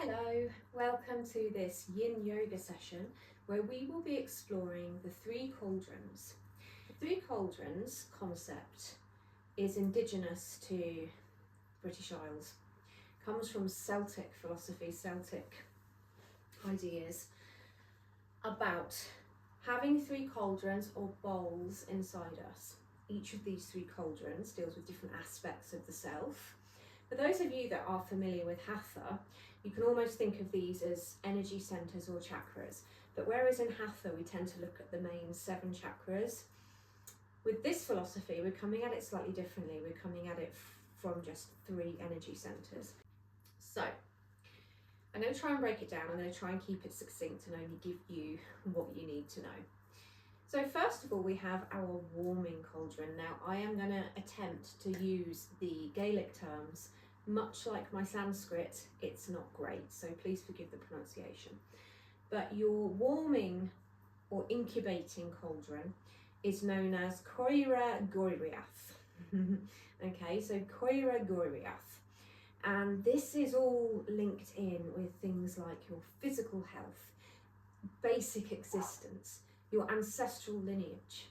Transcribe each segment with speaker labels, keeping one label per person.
Speaker 1: Hello, welcome to this Yin Yoga session where we will be exploring the Three Cauldrons. The Three Cauldrons concept is indigenous to British Isles, comes from Celtic philosophy, Celtic ideas about having three cauldrons or bowls inside us. Each of these three cauldrons deals with different aspects of the self. For those of you that are familiar with Hatha, you can almost think of these as energy centers or chakras. But whereas in Hatha we tend to look at the main 7 chakras, with this philosophy we're coming at it slightly differently. We're coming at it from just 3 energy centers. So I'm going to try and break it down. I'm going to try and keep it succinct and only give you what you need to know. So first of all, we have our warming cauldron. Now I am going to attempt to use the Gaelic terms. Much like my Sanskrit, it's not great, so please forgive the pronunciation. But your warming or incubating cauldron is known as Coira Goiriath. Okay, so Coira Goiriath. And this is all linked in with things like your physical health, basic existence, your ancestral lineage.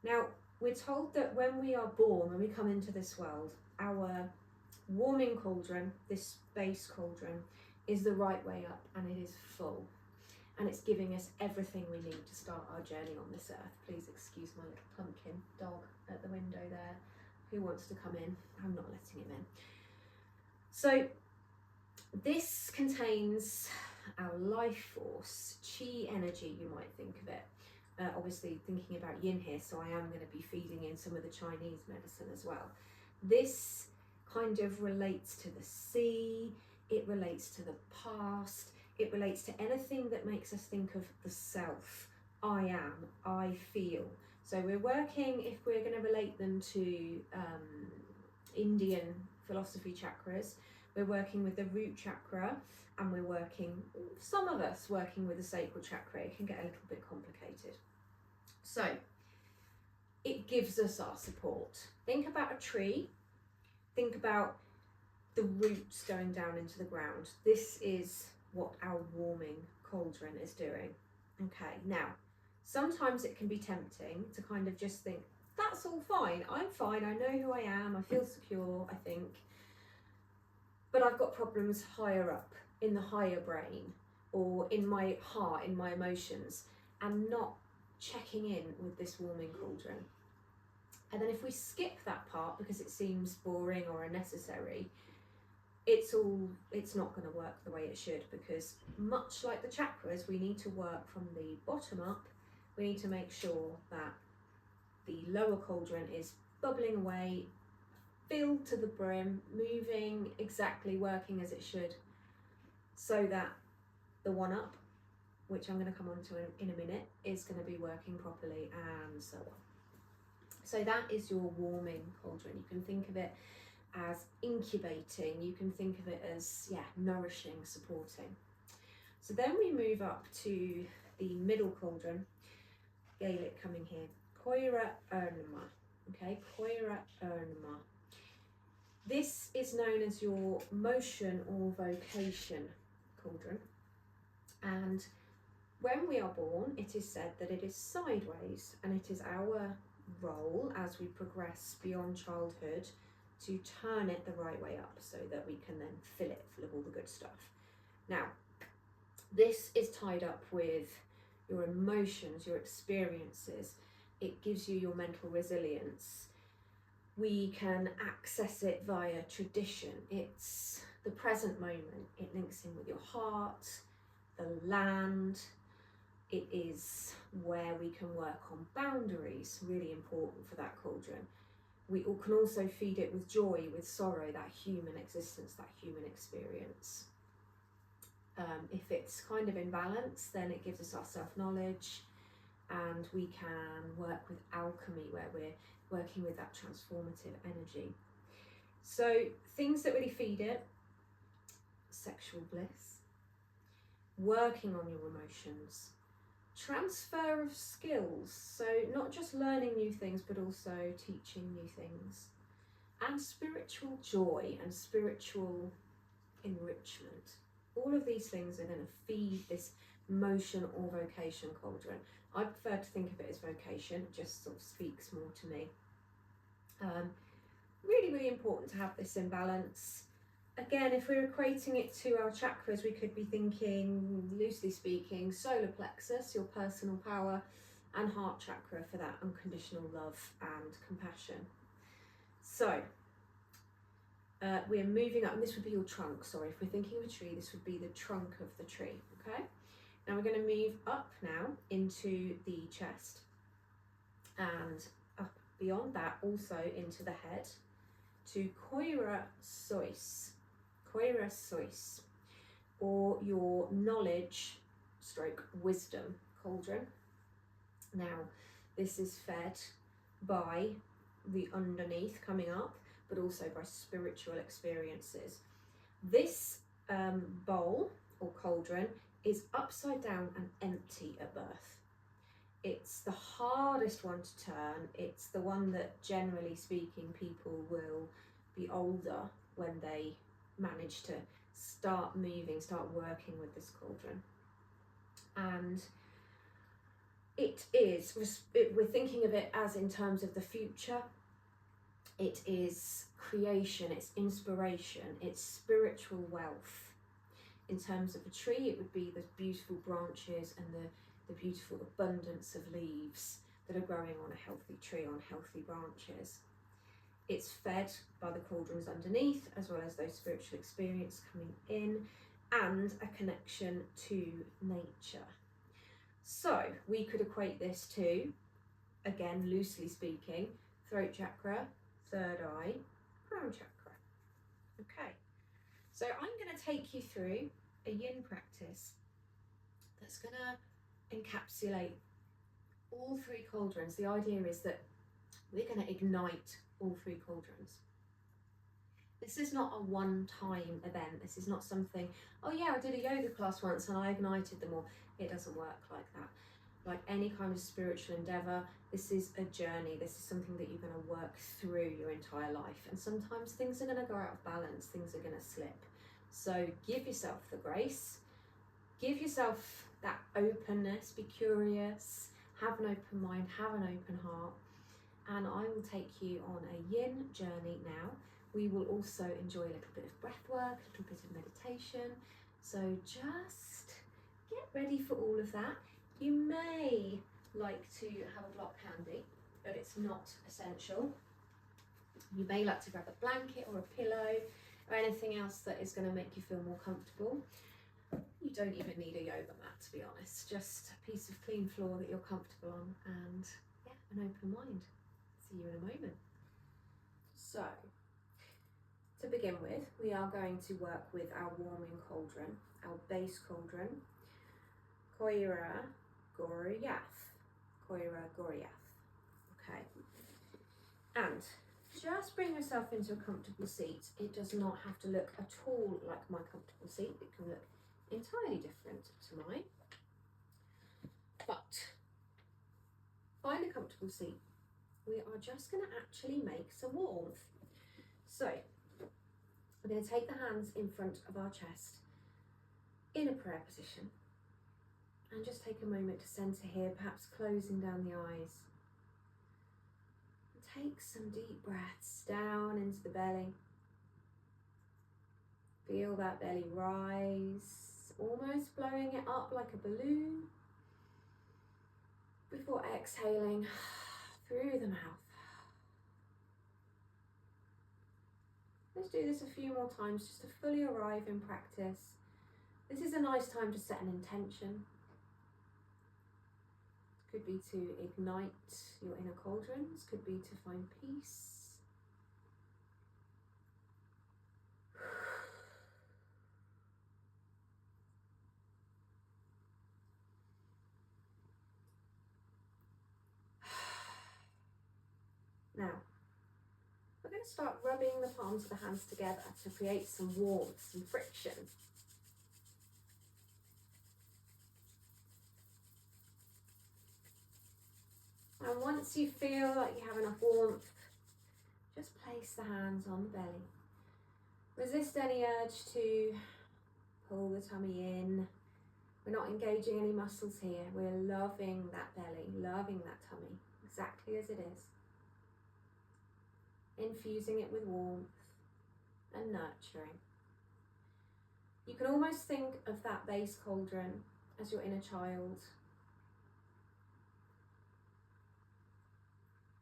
Speaker 1: Now, we're told that when we are born, when we come into this world, our warming cauldron, this base cauldron, is the right way up and it is full. And it's giving us everything we need to start our journey on this earth. Please excuse my little pumpkin dog at the window there who wants to come in. I'm not letting him in. So this contains our life force, chi energy, you might think of it. Obviously thinking about yin here, so I am going to be feeding in some of the Chinese medicine as well. This kind of relates to the sea, it relates to the past, it relates to anything that makes us think of the self. I am, I feel. So we're working, if we're going to relate them to Indian philosophy chakras, we're working with the root chakra, and we're working, some of us working with the sacral chakra. It can get a little bit complicated. So it gives us our support. Think about a tree. Think about the roots going down into the ground. This is what our warming cauldron is doing. Okay, now, sometimes it can be tempting to kind of just think, that's all fine, I'm fine, I know who I am, I feel secure, I think. But I've got problems higher up, in the higher brain, or in my heart, in my emotions, and not checking in with this warming cauldron. And then if we skip that part because it seems boring or unnecessary, it's not going to work the way it should, because much like the chakras, we need to work from the bottom up. We need to make sure that the lower cauldron is bubbling away, filled to the brim, moving exactly, working as it should, so that the one up, which I'm going to come on to in a minute, is going to be working properly, and so on. So that is your warming cauldron. You can think of it as incubating, you can think of it as, nourishing, supporting. So then we move up to the middle cauldron, Gaelic coming here, Coira Ernma. Okay, Coira Ernma. This is known as your motion or vocation cauldron. And when we are born, it is said that it is sideways, and it is our role as we progress beyond childhood to turn it the right way up so that we can then fill it full of all the good stuff. Now, this is tied up with your emotions, your experiences. It gives you your mental resilience. We can access it via tradition. It's the present moment. It links in with your heart, the land. It is where we can work on boundaries, really important for that cauldron. We can also feed it with joy, with sorrow, that human existence, that human experience. If it's kind of in balance, then it gives us our self-knowledge, and we can work with alchemy, where we're working with that transformative energy. So things that really feed it: sexual bliss, working on your emotions, transfer of skills, so not just learning new things but also teaching new things, and spiritual joy and spiritual enrichment. All of these things are going to feed this motion or vocation cauldron. I prefer to think of it as vocation, it just sort of speaks more to me. Really, really important to have this in balance. Again, if we're equating it to our chakras, we could be thinking, loosely speaking, solar plexus, your personal power, and heart chakra for that unconditional love and compassion. So, we're moving up, and this would be your trunk, sorry, if we're thinking of a tree, this would be the trunk of the tree, okay? Now we're going to move up now into the chest, and up beyond that also into the head, to Koira Sois, or your knowledge stroke wisdom cauldron. Now, this is fed by the underneath coming up, but also by spiritual experiences. This bowl or cauldron is upside down and empty at birth. It's the hardest one to turn. It's the one that, generally speaking, people will be older when they manage to start moving, start working with this cauldron. And we're thinking of it as in terms of the future. It is creation, it's inspiration, it's spiritual wealth. In terms of a tree, it would be the beautiful branches and the beautiful abundance of leaves that are growing on a healthy tree, on healthy branches. It's fed by the cauldrons underneath, as well as those spiritual experiences coming in, and a connection to nature. So we could equate this to, again, loosely speaking, throat chakra, third eye, crown chakra. Okay, so I'm going to take you through a yin practice that's going to encapsulate all three cauldrons. The idea is that we're going to ignite all three cauldrons. This is not a one-time event. This is not something, oh yeah, I did a yoga class once and I ignited them all. It doesn't work like that. Like any kind of spiritual endeavour, this is a journey. This is something that you're going to work through your entire life. And sometimes things are going to go out of balance. Things are going to slip. So give yourself the grace. Give yourself that openness. Be curious. Have an open mind. Have an open heart. And I will take you on a yin journey now. We will also enjoy a little bit of breath work, a little bit of meditation. So just get ready for all of that. You may like to have a block handy, but it's not essential. You may like to grab a blanket or a pillow or anything else that is going to make you feel more comfortable. You don't even need a yoga mat, to be honest. Just a piece of clean floor that you're comfortable on, and yeah, an open mind. See you in a moment. So, to begin with, we are going to work with our warming cauldron, our base cauldron, Koira Goriath. Okay. And just bring yourself into a comfortable seat. It does not have to look at all like my comfortable seat. It can look entirely different to mine. But find a comfortable seat. We are just going to actually make some warmth. So we're going to take the hands in front of our chest in a prayer position. And just take a moment to centre here, perhaps closing down the eyes. And take some deep breaths down into the belly. Feel that belly rise, almost blowing it up like a balloon. Before exhaling through the mouth. Let's do this a few more times just to fully arrive in practice. This is a nice time to set an intention. Could be to ignite your inner cauldrons, could be to find peace. Now, we're going to start rubbing the palms of the hands together to create some warmth, some friction. And once you feel like you have enough warmth, just place the hands on the belly. Resist any urge to Pull the tummy in. We're not engaging any muscles here. We're loving that belly, loving that tummy, exactly as it is. Infusing it with warmth and nurturing. You can almost think of that base cauldron as your inner child,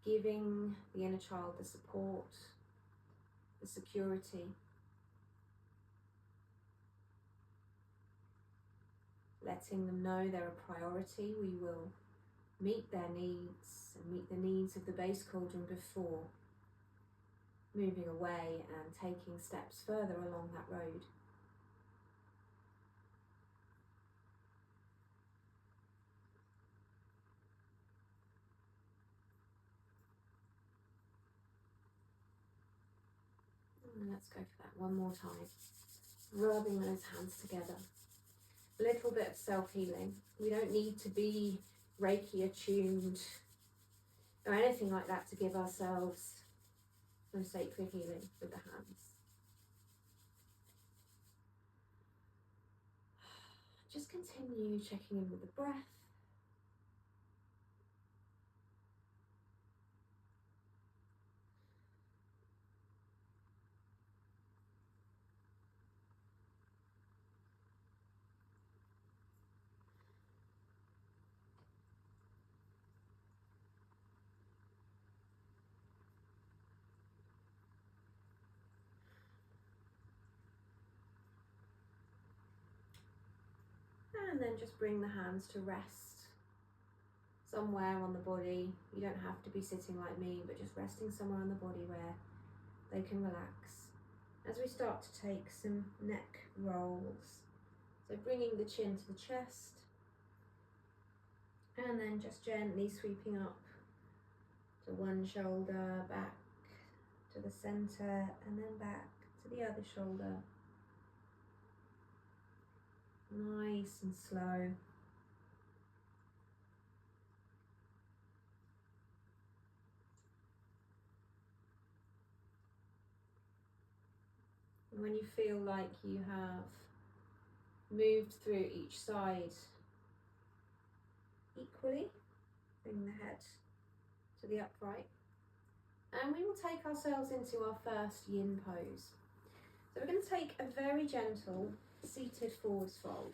Speaker 1: giving the inner child the support, the security, letting them know they're a priority. We will meet their needs and meet the needs of the base cauldron before moving away and taking steps further along that road. And let's go for that one more time. Rubbing those hands together. A little bit of self-healing. We don't need to be Reiki attuned or anything like that to give ourselves some sacred healing with the hands. Just continue checking in with the breath. And then just bring the hands to rest somewhere on the body. You don't have to be sitting like me, but just resting somewhere on the body where they can relax. As we start to take some neck rolls, so bringing the chin to the chest, and then just gently sweeping up to one shoulder, back to the center, and then back to the other shoulder. Nice and slow. And when you feel like you have moved through each side equally, bring the head to the upright. And we will take ourselves into our first yin pose. So we're going to take a very gentle seated forwards fold.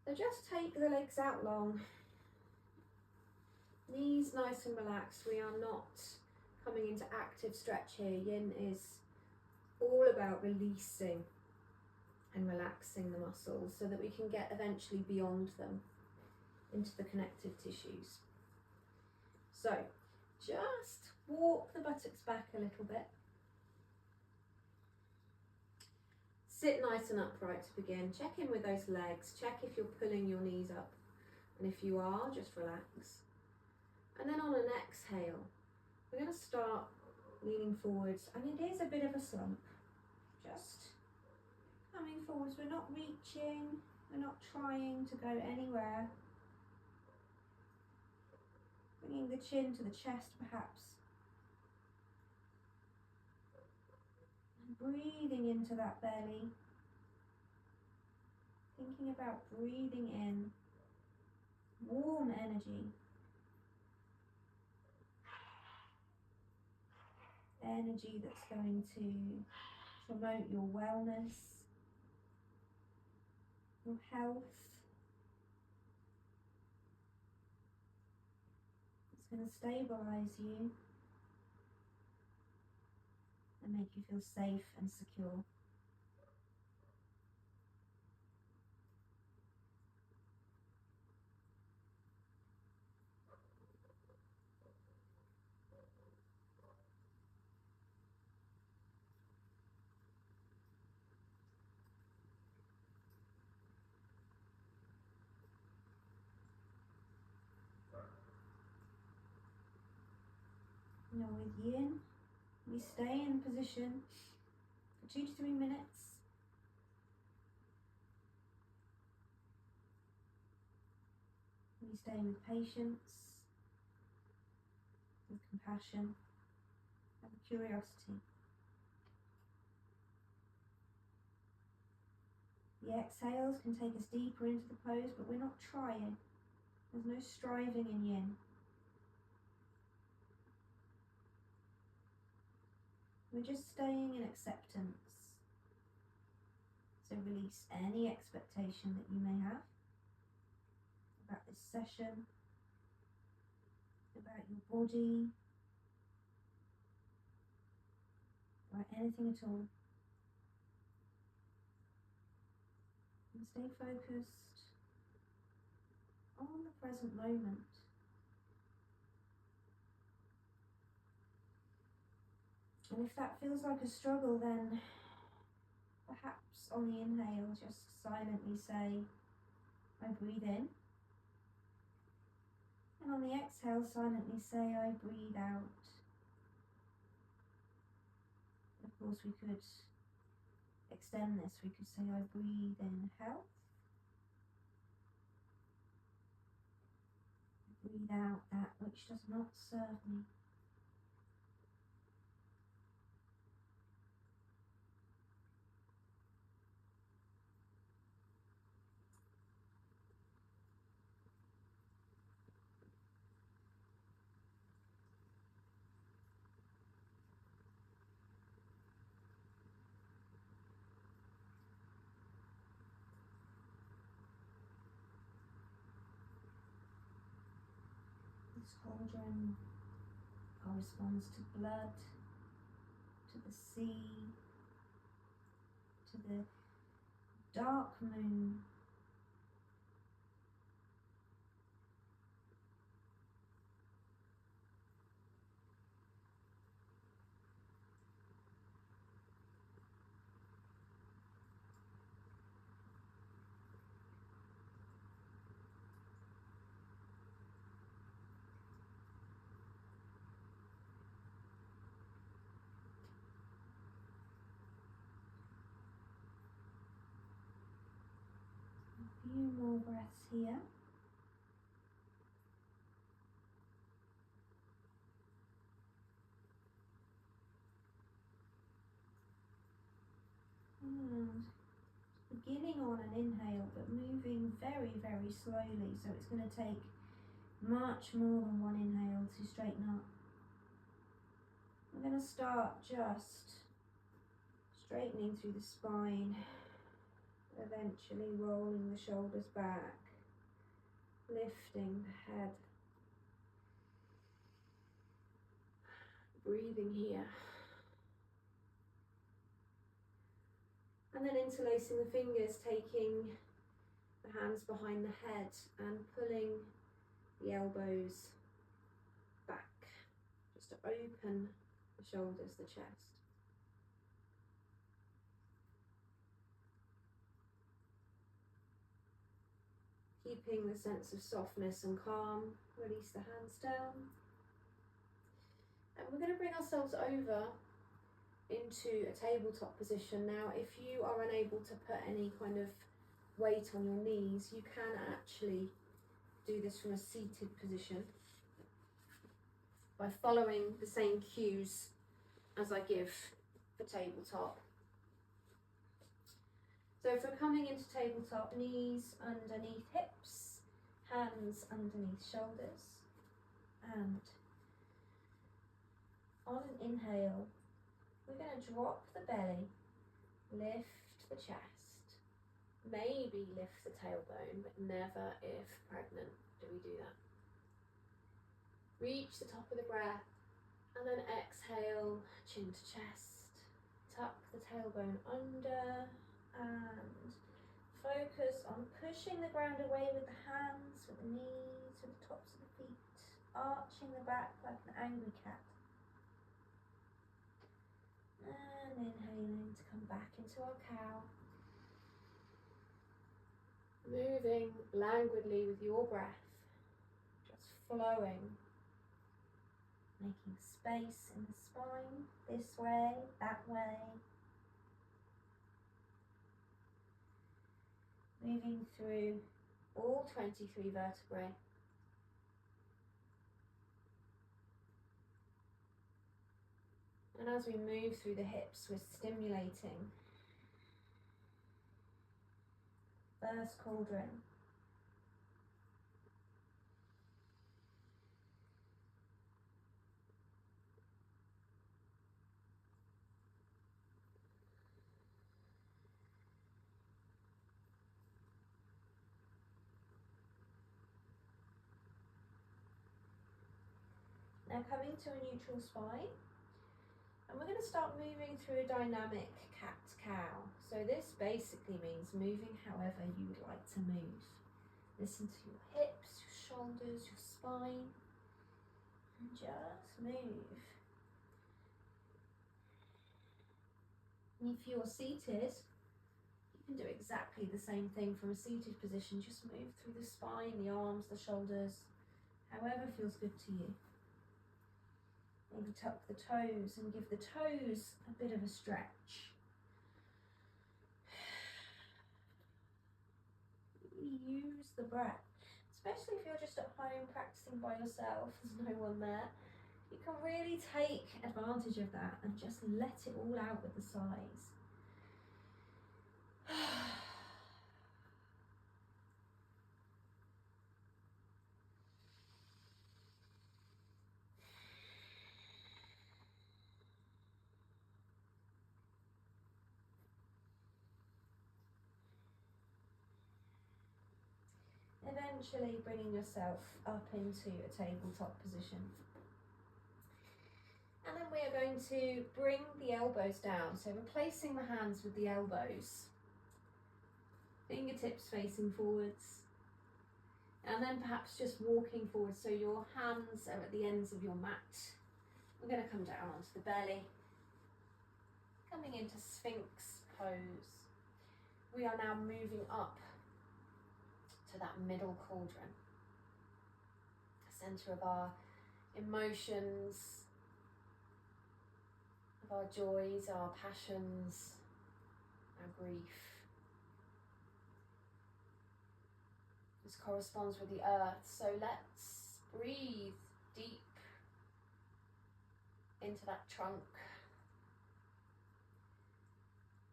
Speaker 1: So just take the legs out long, knees nice and relaxed. We are not coming into active stretch here. Yin is all about releasing and relaxing the muscles so that we can get eventually beyond them into the connective tissues. So just walk the buttocks back a little bit. Sit nice and upright to begin. Check in with those legs. Check if you're pulling your knees up. And if you are, just relax. And then on an exhale, we're going to start leaning forwards. And it is a bit of a slump. Just coming forwards. We're not reaching. We're not trying to go anywhere. Bringing the chin to the chest, perhaps. Breathing into that belly, thinking about breathing in warm energy, energy that's going to promote your wellness, your health. It's going to stabilize you and make you feel safe and secure. Now with Yin, we stay in position for 2 to 3 minutes. We stay with patience, with compassion, and curiosity. The exhales can take us deeper into the pose, but we're not trying. There's no striving in yin. We're just staying in acceptance. So release any expectation that you may have about this session, about your body, about anything at all. And stay focused on the present moment. And if that feels like a struggle, then perhaps on the inhale, just silently say, I breathe in. And on the exhale, silently say, I breathe out. Of course, we could extend this. We could say, I breathe in health. I breathe out that which does not serve me. This cauldron corresponds to blood, to the sea, to the dark moon. A few more breaths here. And beginning on an inhale, but moving very, very slowly. So it's going to take much more than one inhale to straighten up. We're going to start just straightening through the spine, eventually rolling the shoulders back, lifting the head, breathing here. And then interlacing the fingers, taking the hands behind the head and pulling the elbows back, just to open the shoulders, the chest. Keeping the sense of softness and calm, release the hands down. And we're going to bring ourselves over into a tabletop position. Now, if you are unable to put any kind of weight on your knees, you can actually do this from a seated position by following the same cues as I give for tabletop. So if we're coming into tabletop, knees underneath hips, hands underneath shoulders, and on an inhale, we're going to drop the belly, lift the chest, maybe lift the tailbone, but never, if pregnant, do we do that. Reach the top of the breath, and then exhale, chin to chest, tuck the tailbone under, and focus on pushing the ground away with the hands, with the knees, with the tops of the feet, arching the back like an angry cat. And inhaling to come back into our cow. Moving languidly with your breath, just flowing, making space in the spine, this way, that way. Moving through all 23 vertebrae. And as we move through the hips, we're stimulating First cauldron. Now coming to a neutral spine, and we're going to start moving through a dynamic cat-cow. So this basically means moving however you would like to move. Listen to your hips, your shoulders, your spine, and just move. And if you're seated, you can do exactly the same thing from a seated position. Just move through the spine, the arms, the shoulders, however feels good to you. Maybe tuck the toes and give the toes a bit of a stretch. Use the breath, especially if you're just at home practicing by yourself, there's no one there. You can really take advantage of that and just let it all out with the sighs. Eventually bringing yourself up into a tabletop position. And then we are going to bring the elbows down, so replacing the hands with the elbows. Fingertips facing forwards. And then perhaps just walking forward, so your hands are at the ends of your mat. We're going to come down onto the belly. Coming into Sphinx pose. We are now moving up to that middle cauldron, the centre of our emotions, of our joys, our passions, our grief. This corresponds with the earth, so let's breathe deep into that trunk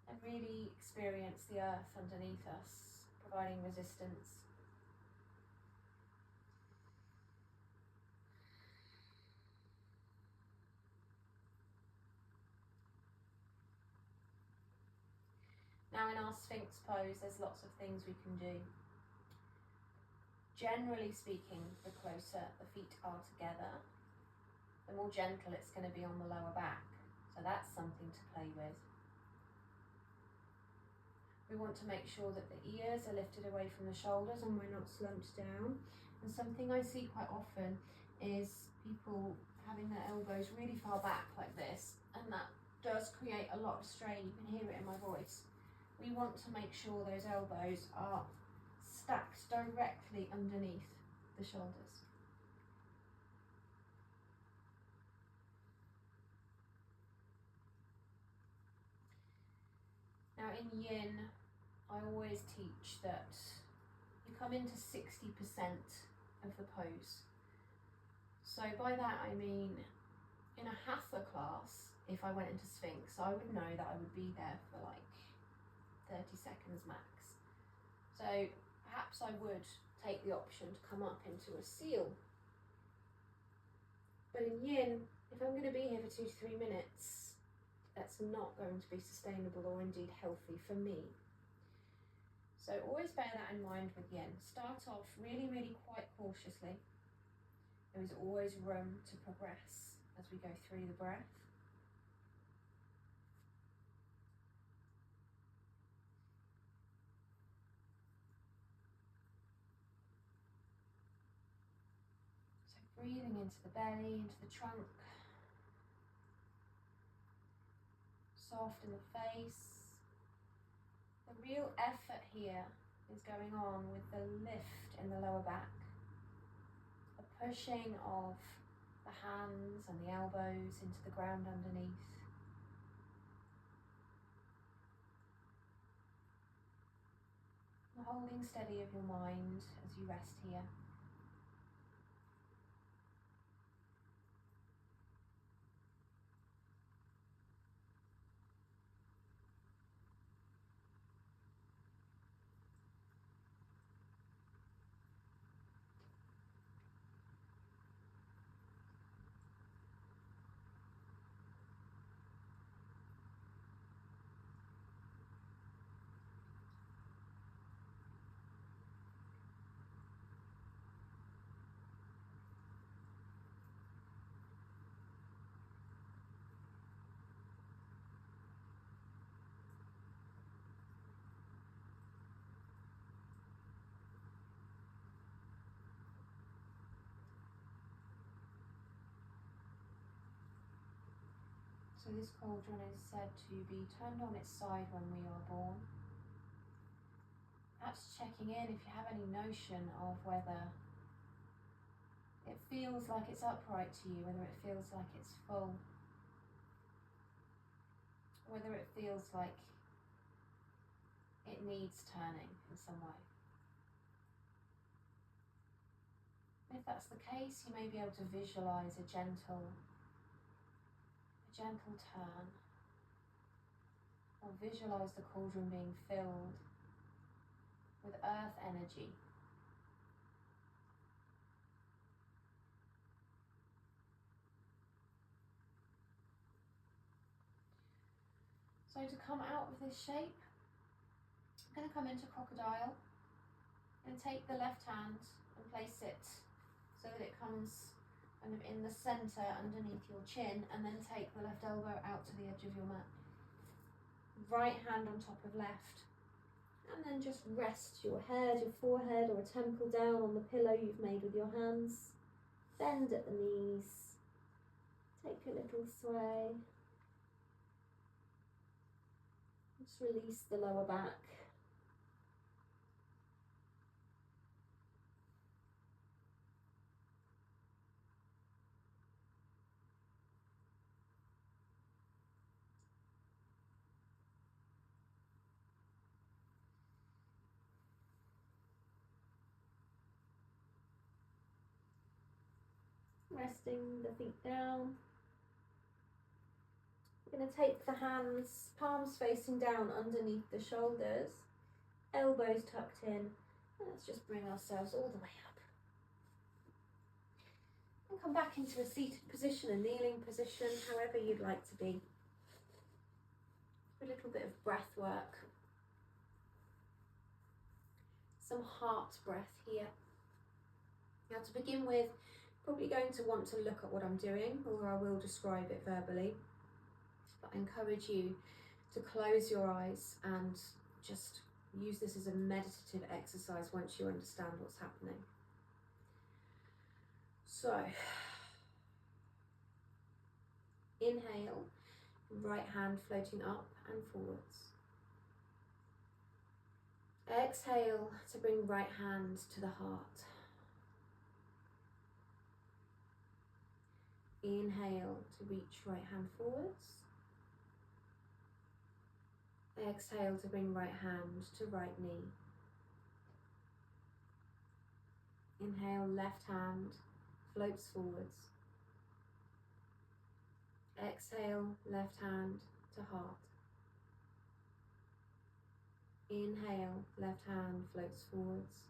Speaker 1: and really experience the earth underneath us, providing resistance. Now in our Sphinx pose, there's lots of things we can do. Generally speaking, the closer the feet are together, the more gentle it's going to be on the lower back. So that's something to play with. We want to make sure that the ears are lifted away from the shoulders and we're not slumped down. And something I see quite often is people having their elbows really far back like this, and that does create a lot of strain. You can hear it in my voice. We want to make sure those elbows are stacked directly underneath the shoulders. Now in Yin, I always teach that you come into 60% of the pose. So by that I mean, in a Hatha class, if I went into Sphinx, I would know that I would be there for like 30 seconds max. So perhaps I would take the option to come up into a seal. But in Yin, if I'm going to be here for 2 to 3 minutes, that's not going to be sustainable or indeed healthy for me. So always bear that in mind with Yin. Start off really quite cautiously. There is always room to progress as we go through the breath. Breathing into the belly, into the trunk, soft in the face. The real effort here is going on with the lift in the lower back, the pushing of the hands and the elbows into the ground underneath. The holding steady of your mind as you rest here. So this cauldron is said to be turned on its side when we are born. Perhaps checking in if you have any notion of whether it feels like it's upright to you, whether it feels like it's full, whether it feels like it needs turning in some way. If that's the case, you may be able to visualize a gentle turn, or visualize the cauldron being filled with earth energy. So to come out of this shape, I'm going to come into crocodile and take the left hand and place it so that it comes kind of in the centre underneath your chin, and then take the left elbow out to the edge of your mat. Right hand on top of left, and then just rest your head, your forehead or a temple down on the pillow you've made with your hands. Bend at the knees, take a little sway. Just release the lower back. Resting the feet down. We're going to take the hands, palms facing down underneath the shoulders, elbows tucked in. Let's just bring ourselves all the way up. And come back into a seated position, a kneeling position, however you'd like to be. A little bit of breath work. Some heart breath here. Now to begin with, probably going to want to look at what I'm doing, or I will describe it verbally. But I encourage you to close your eyes and just use this as a meditative exercise once you understand what's happening. So, inhale, right hand floating up and forwards. Exhale to bring right hand to the heart. Inhale to reach right hand forwards. Exhale to bring right hand to right knee. Inhale, left hand floats forwards. Exhale, left hand to heart. Inhale, left hand floats forwards.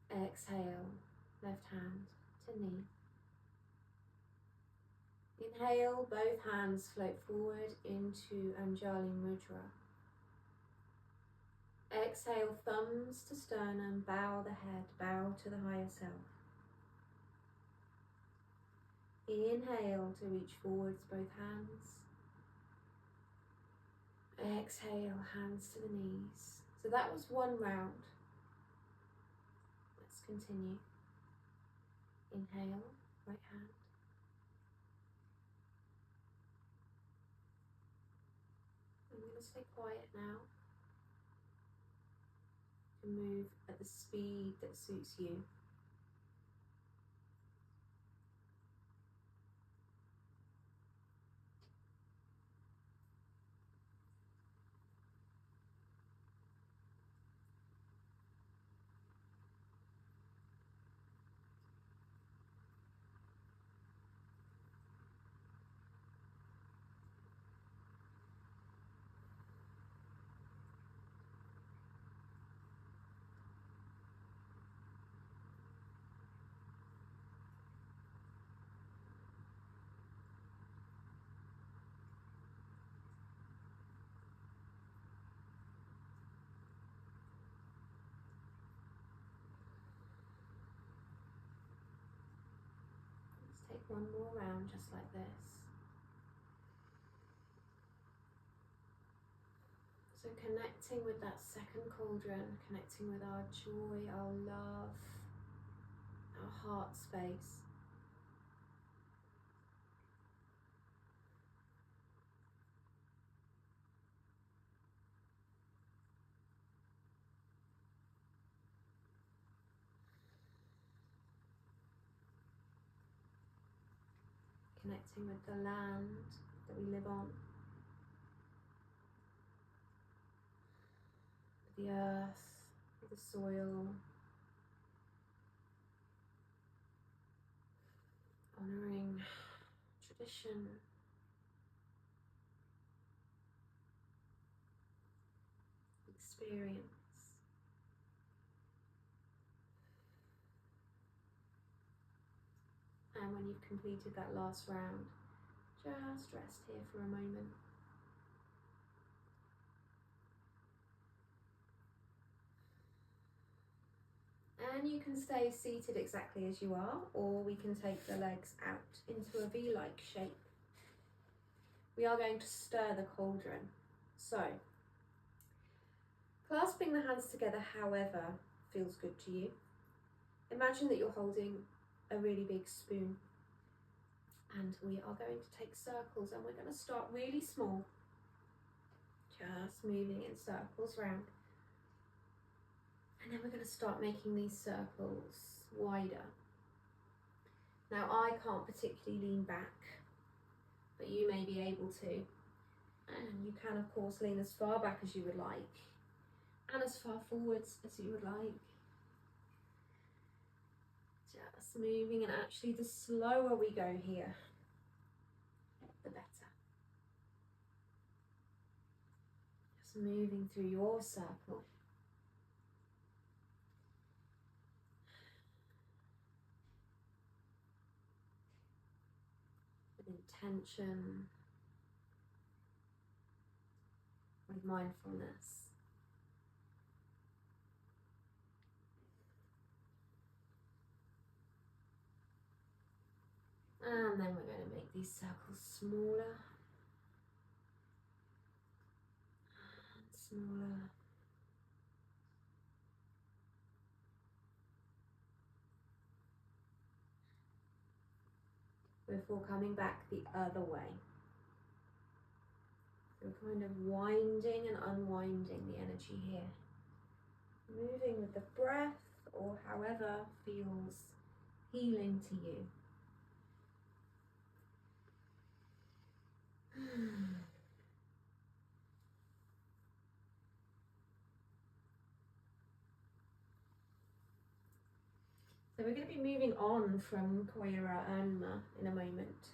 Speaker 1: Exhale, left hand to knee. Inhale, both hands float forward into Anjali Mudra. Exhale, thumbs to sternum, bow the head, bow to the higher self. Inhale to reach forwards, both hands. Exhale, hands to the knees. So that was one round. Let's continue. Inhale, right hand. I'm going to stay quiet now. To move at the speed that suits you. Take one more round just like this. So connecting with that second cauldron, connecting with our joy, our love, our heart space. connecting with the land that we live on, with the earth, with the soil, honouring tradition, experience. And when you've completed that last round, just rest here for a moment. And you can stay seated exactly as you are, or we can take the legs out into a V-like shape. We are going to stir the cauldron. So, clasping the hands together however feels good to you. Imagine that you're holding a really big spoon, and we are going to take circles, and we're going to start really small, just moving in circles round. And then we're going to start making these circles wider. Now I can't particularly lean back, but you may be able to. And you can of course lean as far back as you would like, and as far forwards as you would like. Just moving, and actually the slower we go here, the better. Just moving through your circle. With intention, with mindfulness. And then we're going to make these circles smaller and smaller. Before coming back the other way. So we're kind of winding and unwinding the energy here. Moving with the breath, or however feels healing to you. So we're going to be moving on from Koira Anma in a moment,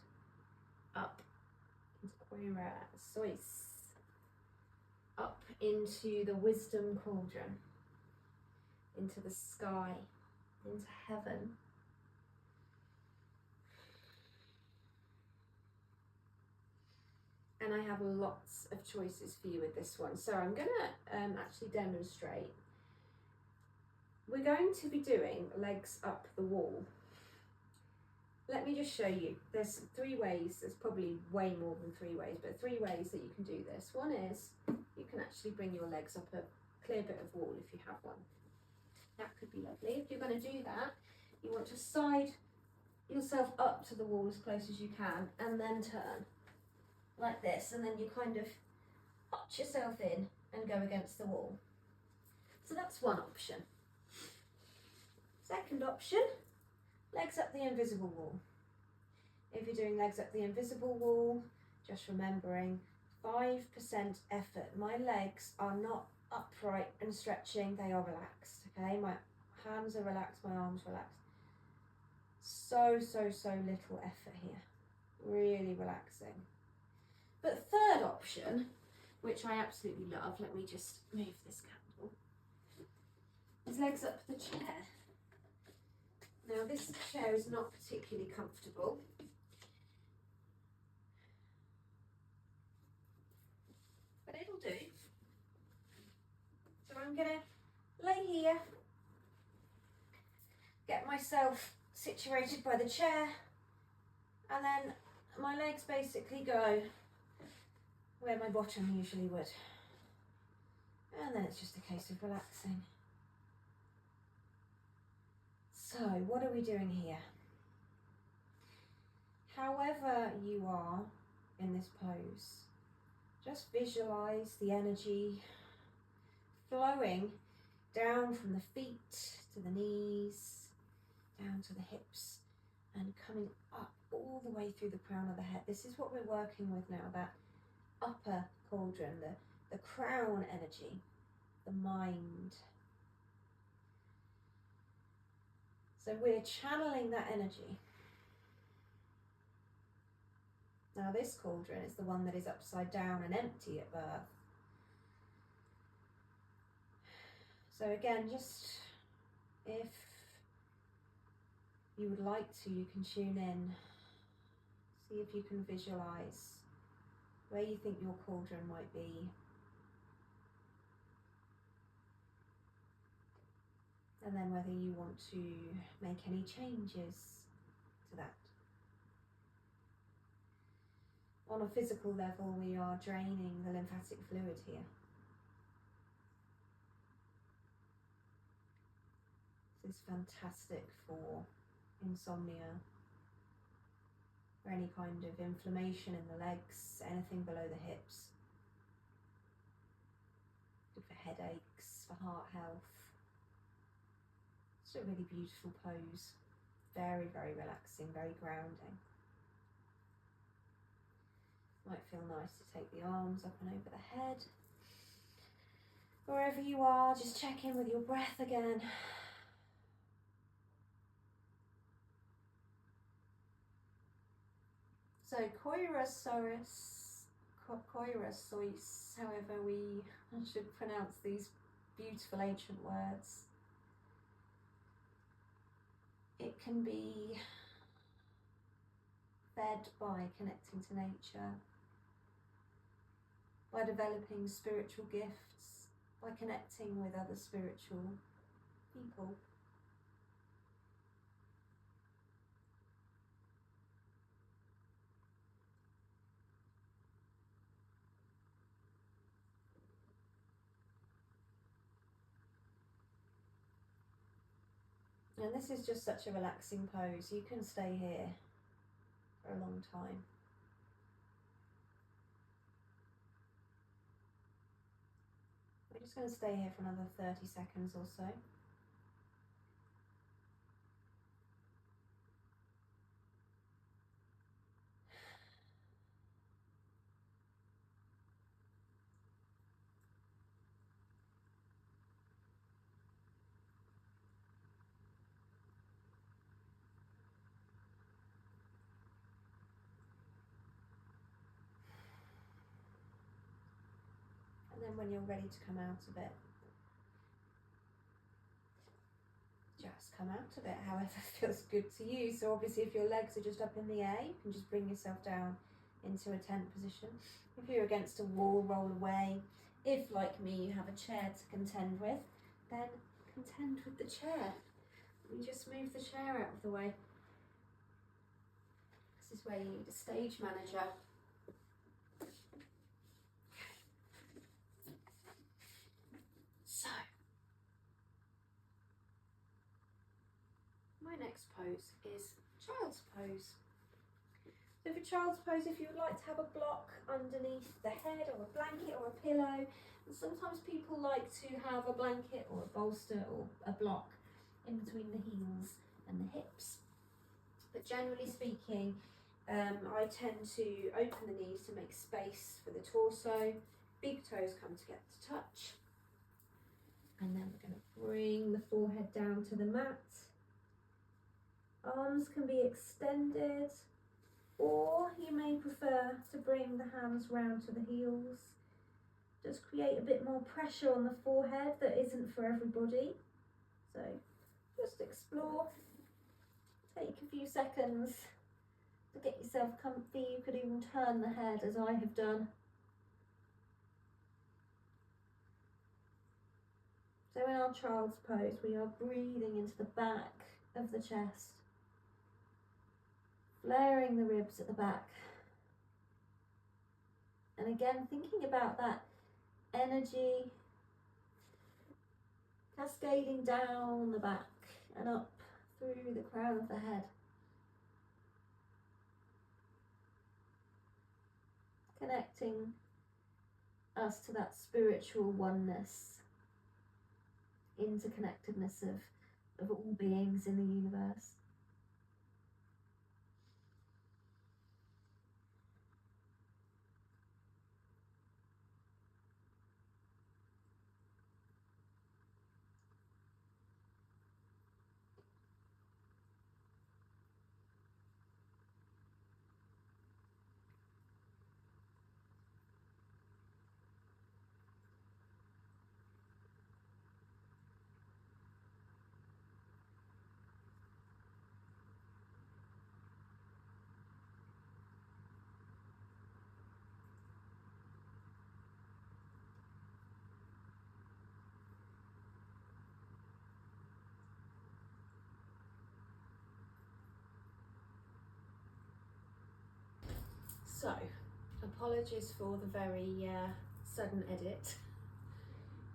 Speaker 1: up into Koira Sois, up into the wisdom cauldron, into the sky, into heaven. And I have lots of choices for you with this one. So I'm going to actually demonstrate. We're going to be doing legs up the wall. Let me just show you. There's 3 ways, there's probably way more than 3 ways, but 3 ways that you can do this. One is you can actually bring your legs up a clear bit of wall if you have one. That could be lovely. If you're going to do that, you want to side yourself up to the wall as close as you can, and then turn like this, and then you kind of arch yourself in and go against the wall. So that's one option. Second option, legs up the invisible wall. If you're doing legs up the invisible wall, just remembering 5% effort. My legs are not upright and stretching, they are relaxed, okay? My hands are relaxed, my arms relaxed. So little effort here, really relaxing. But third option, which I absolutely love, let me just move this candle, is legs up the chair. Now this chair is not particularly comfortable. But it'll do. So I'm going to lay here, get myself situated by the chair, and then my legs basically go where my bottom usually would. And then it's just a case of relaxing. So, what are we doing here? However you are in this pose, just visualize the energy flowing down from the feet to the knees, down to the hips, and coming up all the way through the crown of the head. This is what we're working with now, that upper cauldron, the crown energy, the mind. So we're channeling that energy. Now this cauldron is the one that is upside down and empty at birth. So again, just if you would like to, you can tune in, see if you can visualize where you think your cauldron might be. And then whether you want to make any changes to that. On a physical level, we are draining the lymphatic fluid here. This is fantastic for insomnia, or any kind of inflammation in the legs, anything below the hips. Good for headaches, for heart health. It's a really beautiful pose. Very, very relaxing, very grounding. Might feel nice to take the arms up and over the head. Wherever you are, just check in with your breath again. So Koirosaurus, however we should pronounce these beautiful ancient words. It can be fed by connecting to nature, by developing spiritual gifts, by connecting with other spiritual people. And this is just such a relaxing pose. You can stay here for a long time. We're just going to stay here for another 30 seconds or so. And then when you're ready to come out of it, just come out of it however feels good to you. So obviously if your legs are just up in the air, you can just bring yourself down into a tent position. If you're against a wall, roll away. If, like me, you have a chair to contend with, then contend with the chair. You just move the chair out of the way. This is where you need a stage manager. So, my next pose is child's pose. So for child's pose, if you would like to have a block underneath the head or a blanket or a pillow, and sometimes people like to have a blanket or a bolster or a block in between the heels and the hips. But generally speaking, I tend to open the knees to make space for the torso. Big toes come together to touch. And then we're going to bring the forehead down to the mat. Arms can be extended, or you may prefer to bring the hands round to the heels. Just create a bit more pressure on the forehead that isn't for everybody. So just explore. Take a few seconds to get yourself comfy. You could even turn the head as I have done. So in our child's pose, we are breathing into the back of the chest, flaring the ribs at the back. And again, thinking about that energy cascading down the back and up through the crown of the head. Connecting us to that spiritual oneness, interconnectedness of all beings in the universe. So, apologies for the very sudden edit,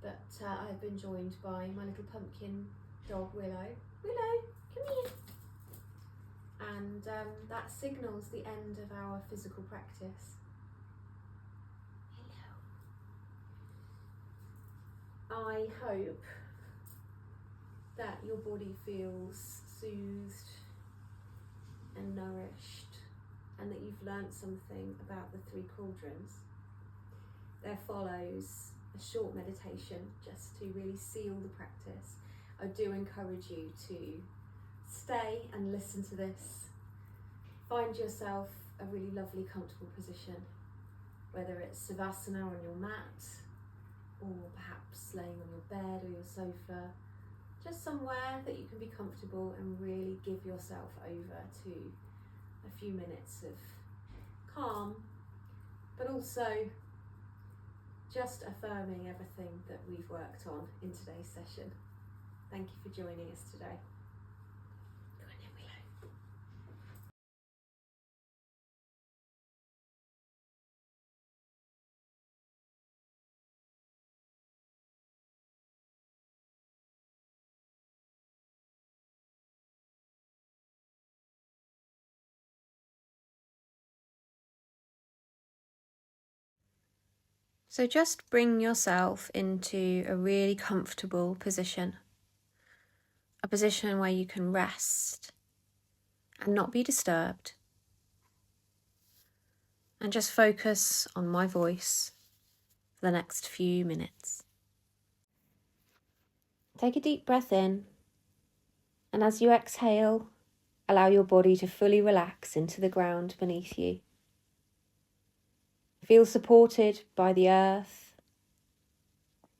Speaker 1: but I've been joined by my little pumpkin dog Willow. Willow, come here. And that signals the end of our physical practice. Hello. I hope that your body feels soothed and nourished, and that you've learnt something about the Three Cauldrons. There follows a short meditation just to really seal the practice. I do encourage you to stay and listen to this. Find yourself a really lovely, comfortable position, whether it's Savasana on your mat, or perhaps laying on your bed or your sofa, just somewhere that you can be comfortable and really give yourself over to a few minutes of calm, but also just affirming everything that we've worked on in today's session. Thank you for joining us today. Go on then, Willow. So just bring yourself into a really comfortable position, a position where you can rest and not be disturbed, and just focus on my voice for the next few minutes. Take a deep breath in, and as you exhale, allow your body to fully relax into the ground beneath you. Feel supported by the earth,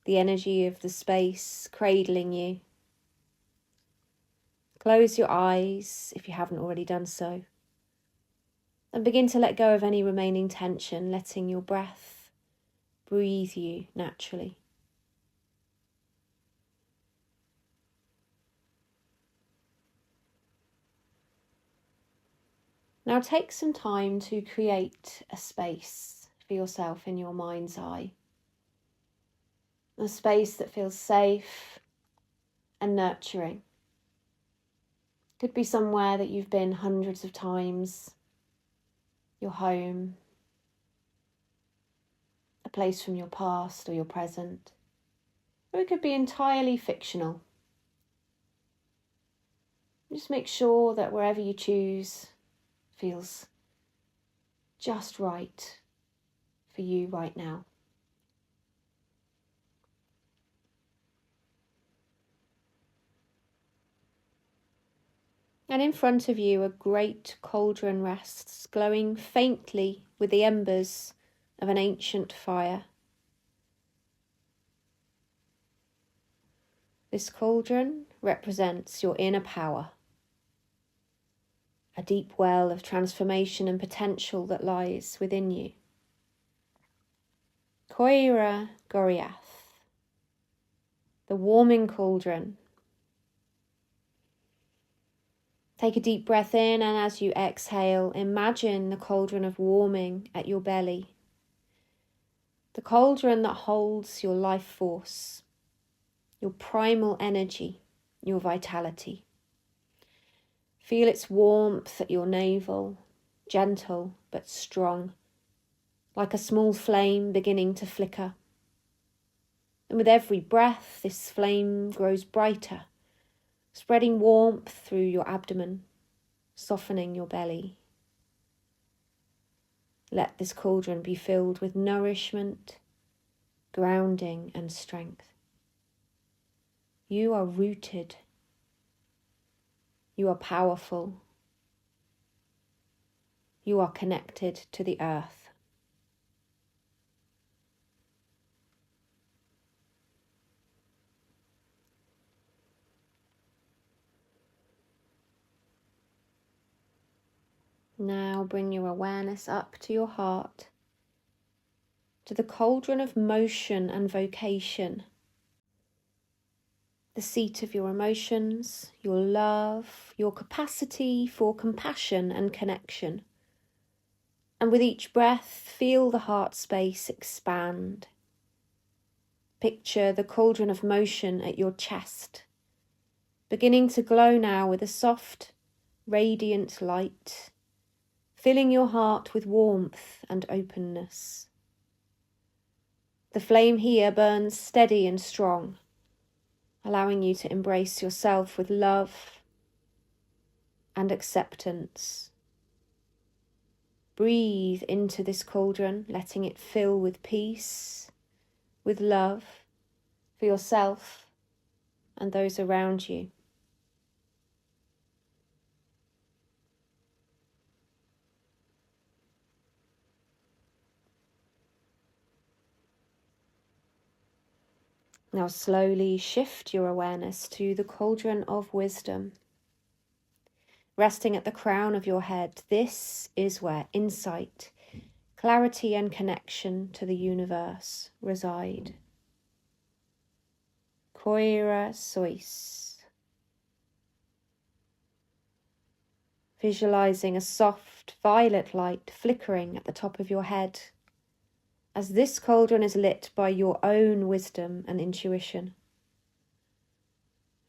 Speaker 1: the energy of the space cradling you. Close your eyes if you haven't already done so, and begin to let go of any remaining tension, letting your breath breathe you naturally. Now take some time to create a space for yourself in your mind's eye. A space that feels safe and nurturing. Could be somewhere that you've been hundreds of times, your home, a place from your past or your present, or it could be entirely fictional. Just make sure that wherever you choose feels just right for you right now. And in front of you, a great cauldron rests, glowing faintly with the embers of an ancient fire. This cauldron represents your inner power, a deep well of transformation and potential that lies within you. Koira Goriath, the warming cauldron. Take a deep breath in, and as you exhale, imagine the cauldron of warming at your belly. The cauldron that holds your life force, your primal energy, your vitality. Feel its warmth at your navel, gentle but strong, like a small flame beginning to flicker. And with every breath, this flame grows brighter, spreading warmth through your abdomen, softening your belly. Let this cauldron be filled with nourishment, grounding and strength. You are rooted. You are powerful. You are connected to the earth. Now bring your awareness up to your heart, to the cauldron of motion and vocation, the seat of your emotions, your love, your capacity for compassion and connection.
Speaker 2: And with each breath, feel the heart space expand. Picture the cauldron of motion at your chest, beginning to glow now with a soft, radiant light, filling your heart with warmth and openness. The flame here burns steady and strong, allowing you to embrace yourself with love and acceptance. Breathe into this cauldron, letting it fill with peace, with love for yourself and those around you. Now slowly shift your awareness to the cauldron of wisdom. Resting at the crown of your head, this is where insight, clarity and connection to the universe reside. Koira Sois. Visualizing a soft violet light flickering at the top of your head, as this cauldron is lit by your own wisdom and intuition.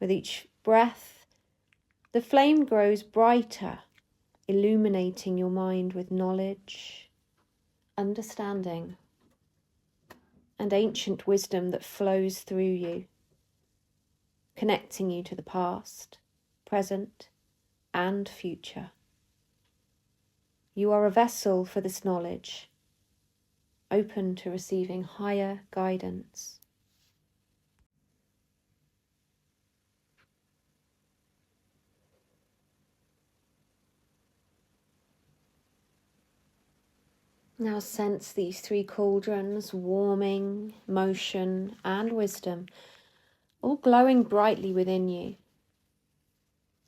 Speaker 2: With each breath, the flame grows brighter, illuminating your mind with knowledge, understanding, and ancient wisdom that flows through you, connecting you to the past, present, and future. You are a vessel for this knowledge, open to receiving higher guidance. Now sense these three cauldrons, warming, motion, and wisdom, all glowing brightly within you.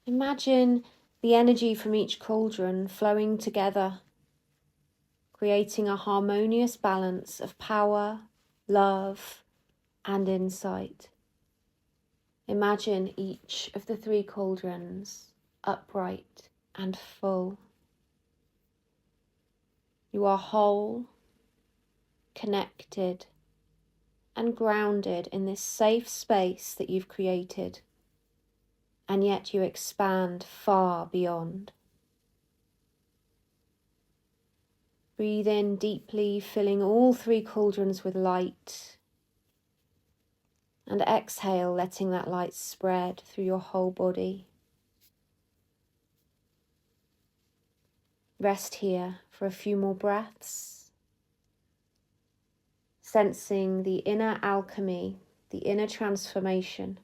Speaker 2: Imagine the energy from each cauldron flowing together, creating a harmonious balance of power, love, and insight. Imagine each of the three cauldrons upright and full. You are whole, connected, and grounded in this safe space that you've created, and yet you expand far beyond. Breathe in deeply, filling all three cauldrons with light, and exhale, letting that light spread through your whole body. Rest here for a few more breaths, sensing the inner alchemy, the inner transformation,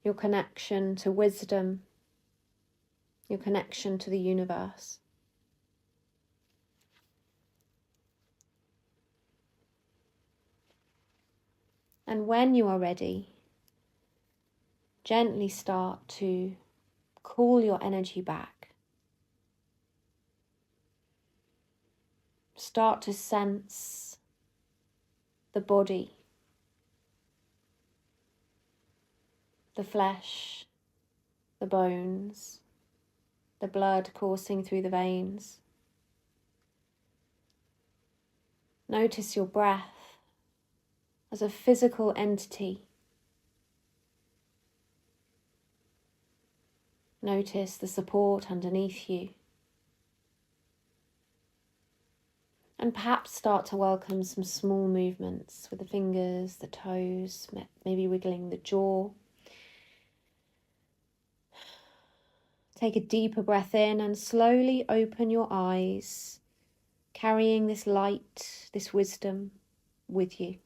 Speaker 2: your connection to wisdom, your connection to the universe. And when you are ready, gently start to call your energy back. Start to sense the body, the flesh, the bones, the blood coursing through the veins. Notice your breath as a physical entity. Notice the support underneath you. And perhaps start to welcome some small movements with the fingers, the toes, maybe wiggling the jaw. Take a deeper breath in and slowly open your eyes, carrying this light, this wisdom with you.